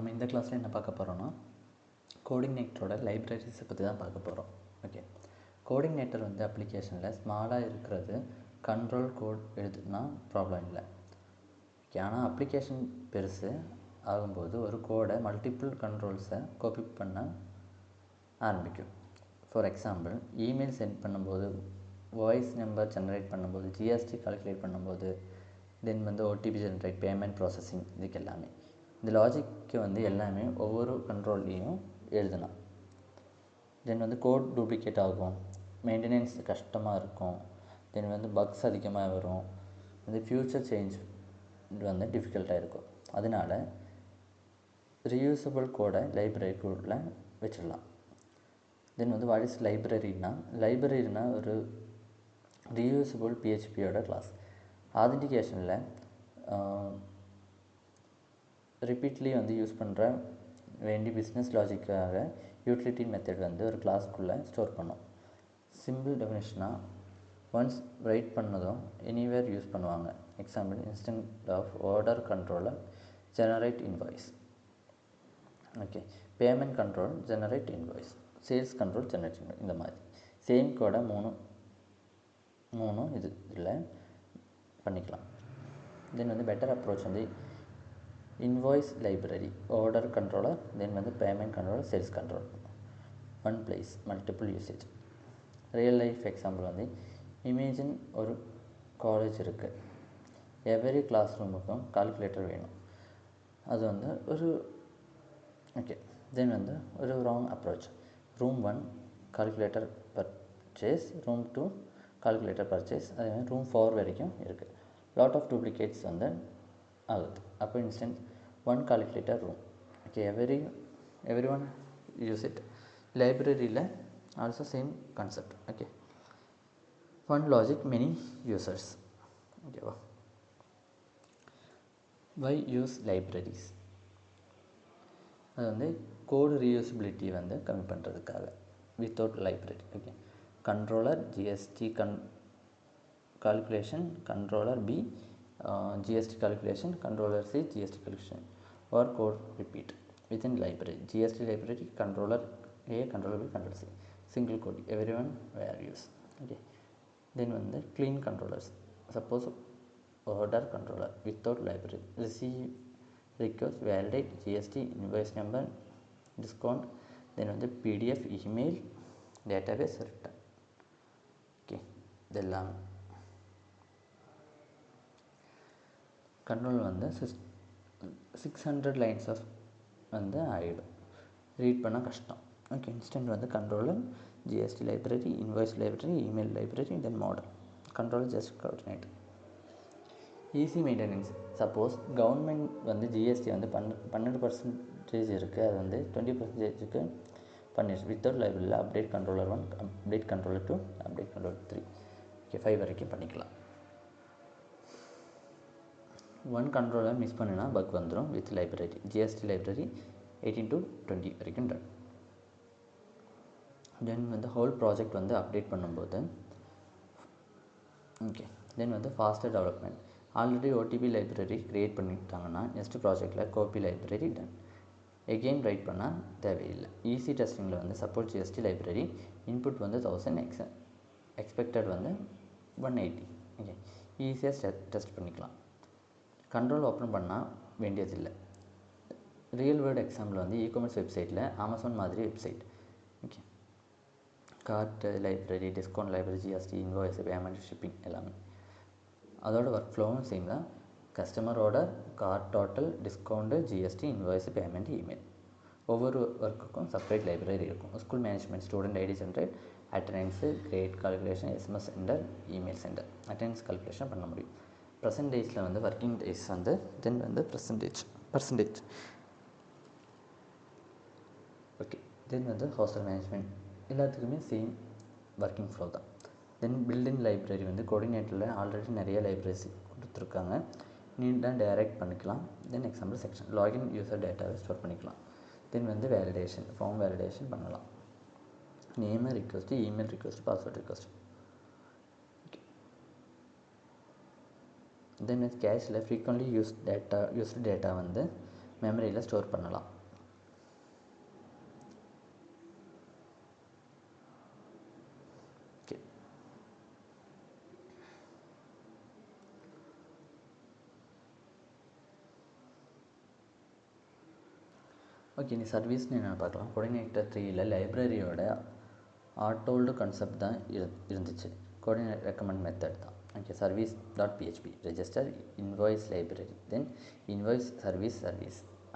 நம்ம இந்த கிளாஸில் என்ன பார்க்க போகிறோம்னா கோஆர்டினேட்டரோட லைப்ரரிஸை பற்றி தான் பார்க்க போகிறோம். ஓகே, கோஆர்டினேட்டர் வந்து அப்ளிகேஷனில் ஸ்மாலாக இருக்கிறது கண்ட்ரோல் கோட் எழுதுனா ப்ராப்ளம் இல்லை. ஓகே, ஆனால் அப்ளிகேஷன் பெருசு ஆகும்போது ஒரு கோடை மல்டிபிள் கண்ட்ரோல்ஸை காப்பி பண்ண ஆரம்பிக்கும். ஃபார் எக்ஸாம்பிள், இமெயில் சென்ட் பண்ணும்போது, வாய்ஸ் நம்பர் ஜென்ரேட் பண்ணும்போது, ஜிஎஸ்டி கால்குலேட் பண்ணும்போது, தென் வந்து ஓடிபி ஜென்ரேட், பேமெண்ட் ப்ராசஸிங், இதுக்கு எல்லாமே இந்த லாஜிக்கு வந்து எல்லாமே ஒவ்வொரு கண்ட்ரோல்லையும் எழுதலாம். தென் வந்து கோட் டூப்ளிகேட் ஆகும், மெயின்டெனன்ஸ் கஷ்டமாக இருக்கும், தென் வந்து பக்ஸ் அதிகமாக வரும், வந்து ஃப்யூச்சர் சேஞ்ச் வந்து டிஃபிகல்ட்டாக இருக்கும். அதனால் ரீயூசபிள் கோடை லைப்ரரிக்குள்ளே வச்சிடலாம். தென் வந்து வாட் இஸ் லைப்ரரினா ஒரு ரீயூசபிள் பிஹெச்பியோட கிளாஸ். ஆதென்டிகேஷனில் ரிப்பீட்லி வந்து யூஸ் பண்ணுற வேண்டி பிஸ்னஸ் லாஜிக்காக யூட்டிலிட்டி மெத்தட் வந்து ஒரு கிளாஸ்க்குள்ளே ஸ்டோர் பண்ணோம். சிம்பிள் டெஃபினேஷனாக ஒன்ஸ் ரைட் பண்ணதும் எனிவேர் யூஸ் பண்ணுவாங்க. Example, instance of order controller generate invoice. Okay, payment control generate invoice, sales control generate invoice. இந்த மாதிரி சேம் கோடை மூணு இதில் பண்ணிக்கலாம். தென் வந்து பெட்டர் அப்ரோச் வந்து invoice library, order controller, then வந்து payment controller, sales control, one place multiple usage. Real life example வந்து இமேஜின் ஒரு காலேஜ் இருக்குது, எவரி கிளாஸ் ரூமுக்கும் கால்குலேட்டர் வேணும். அது வந்து ஒரு ஓகே. தென் வந்து ஒரு wrong approach, room 1 calculator purchase, room 2 calculator purchase, அதே மாதிரி ரூம் 4 வரைக்கும் இருக்குது. லாட் ஆஃப் டூப்ளிகேட்ஸ் வந்து ஆகுது. அப்போ instance 1 calculator room. Okay, every one use it. லைப்ரரியில் also same concept. Okay, one logic many users. ஓகேவா? Why use libraries? அது வந்து கோடு ரீயூசபிலிட்டி வந்து கம்மி பண்ணுறதுக்காக. Without library. Okay, controller GST calculation, controller B GST calculation, controller C GST calculation, or code repeat within library. GST library, controller A, controller B, controller C, single code, everyone where use. Okay, then when the clean controllers, suppose order controller without library, receive request, validate, GST invoice number, discount, then on the PDF, email, database, return. Okay, இதெல்லாம் control வந்து 600 lines of வந்து ஆகிடும், read பண்ணால் கஷ்டம். Okay, instant வந்து controller, GST library, invoice library, email library, then model control, just coordinate. Easy maintenance. Suppose government வந்து GST வந்து 12% இருக்குது, அது வந்து 20%க்கு பண்ணிடுச்சு. வித்தவுட் லைப்ரரியில் update controller 1, update controller 2, update controller 3, okay 5 வரைக்கும் பண்ணிக்கலாம். 1 கண்ட்ரோலர் மிஸ் பண்ணினா பக் வந்துடும். With library, GST library 18 to 20 வரைக்கும் ரன். தென் வந்து ஹோல் ப்ராஜெக்ட் வந்து அப்டேட் பண்ணும்போது ஓகே, தென் வந்து faster development. Already OTP library create பண்ணிட்டாங்கன்னா நெக்ஸ்ட் ப்ராஜெக்டில் copy library done. Again write பண்ணால் தேவையில்லை. ஈஸி டெஸ்டிங்கில் வந்து சப்போர்ட் ஜிஎஸ்டி லைப்ரரி, இன்புட் வந்து 1000, எக்ஸ்பெக்டட் வந்து 180. ஓகே, ஈஸியாக டெஸ்ட் பண்ணிக்கலாம். கண்ட்ரோல் ஓப்பன் பண்ணால் வேண்டியதில்லை. ரியல் வேர்ல்டு எக்ஸாம்பிள் வந்து இகாமர்ஸ் வெப்சைட்டில் அமேசான் மாதிரி website. Okay, cart library, discount library, GST, invoice, payment, shipping எல்லாமே. அதோட ஒர்க் ஃப்ளோவும் சேம் தான். கஸ்டமரோட cart total, discount, GST, invoice, payment, email. ஒவ்வொரு ஒர்க்குக்கும் செப்பரேட் லைப்ரரி இருக்கும். School management, student ID generate, attendance, grade calculation, SMS centre, email centre, attendance calculation பண்ண முடியும். பர்சன்டேஜில் வந்து ஒர்க்கிங் டேஸ் வந்து தென் வந்து பர்சன்டேஜ். ஓகே, தென் வந்து ஹாஸ்டல் மேனேஜ்மெண்ட் எல்லாத்துக்குமே சேம் ஒர்க்கிங் ஃப்ளோ தான். தென் பில்டிங் லைப்ரரி வந்து கோஆர்டினேட்டரில் ஆல்ரெடி நிறைய லைப்ரரிஸ் கொடுத்துருக்காங்க, நீட்டாக டைரக்ட் பண்ணிக்கலாம். Then example section, login user டேட்டாவை ஸ்டோர் பண்ணிக்கலாம். தென் வந்து வேலிடேஷன், ஃபார்ம் வேலிடேஷன் பண்ணலாம். Name request, email request, password request. Then கேஷில் ஃப்ரீக்வெண்ட்லி யூஸ்டு டேட்டா வந்து மெமரியில் ஸ்டோர் பண்ணலாம். ஓகே, நீ சர்வீஸ்னு என்ன பார்க்கலாம். கோஆர்டினேட்டர் 3ல் லைப்ரரியோட ஆட்டோல்டு கான்செப்ட் தான் இருந்துச்சு. கோஆர்டினேட் ரெக்கமெண்ட் மெத்தட் தான். Okay, service.php register invoice library, then invoice service.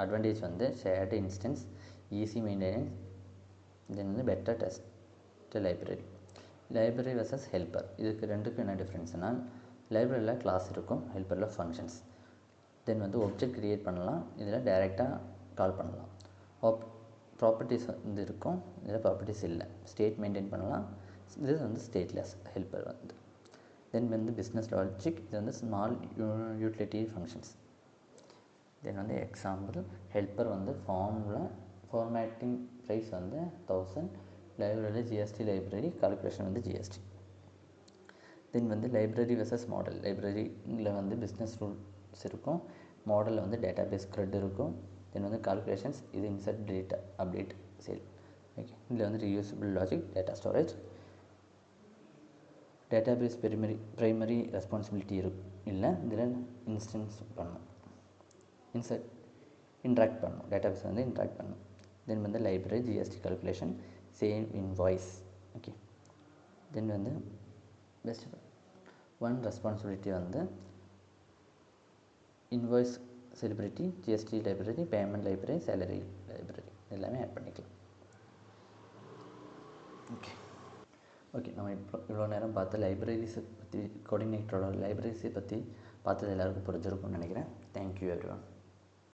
Advantage வந்து shared instance, easy maintenance, then வந்து better test library. Library versus helper, இதுக்கு ரெண்டுக்கும் என்ன டிஃப்ரென்ஸ்னால், லைப்ரரியில் கிளாஸ் இருக்கும், ஹெல்ப்பரில் ஃபங்க்ஷன்ஸ். தென் வந்து ஒப்ஜெக்ட் க்ரியேட் பண்ணலாம், இதில் டைரெக்டாக கால் பண்ணலாம். ப்ராப்பர்ட்டிஸ் வந்து இருக்கும், இதில் ப்ராப்பர்ட்டிஸ் இல்லை. ஸ்டேட் மெயின்டைன் பண்ணலாம், இது வந்து ஸ்டேட்லெஸ் ஹெல்ப்பர் வந்து. தென் வந்து பிஸ்னஸ் லாஜிக், இது வந்து ஸ்மால் யூட்டிலிட்டி ஃபங்க்ஷன்ஸ். தென் வந்து எக்ஸாம்பிள், ஹெல்ப்பர் வந்து ஃபார்மேட்டிங் ப்ரைஸ் வந்து 1000, லைப்ரரியில் ஜிஎஸ்டி லைப்ரரி, கால்குலேஷன் வந்து ஜிஎஸ்டி. தென் வந்து லைப்ரரி வெர்சஸ் மாடல், லைப்ரரியில் வந்து பிஸ்னஸ் ரூல்ஸ் இருக்கும், மாடலில் வந்து டேட்டாபேஸ் ஸ்க்ரெட் இருக்கும். தென் வந்து கால்குலேஷன்ஸ், இது insert, delete, update, sale. Okay, இதில் வந்து reusable logic, data storage, database primary responsibility இல்லை, இதில் இன்ஸ்டன்ஸ் பண்ணணும், இன்ட்ராக்ட் பண்ணணும், டேட்டாபேஸ் வந்து இன்ட்ராக்ட் பண்ணணும். தென் வந்து library GST calculation, save invoice. Okay, then வந்து பெஸ்ட் ஒன் ரெஸ்பான்சிபிலிட்டி வந்து invoice celebrity, GST library, payment library, salary library, எல்லாமே ஆட் பண்ணிக்கலாம். ஓகே, நம்ம இவ்வளோ நேரம் பார்த்து லைப்ரரிஸை பற்றி, கோஆர்டினேட்டரோட லைப்ரரிஸை பற்றி பார்த்தது எல்லாருக்கும் புரிஞ்சிருக்கும்னு நினைக்கிறேன். Thank you everyone.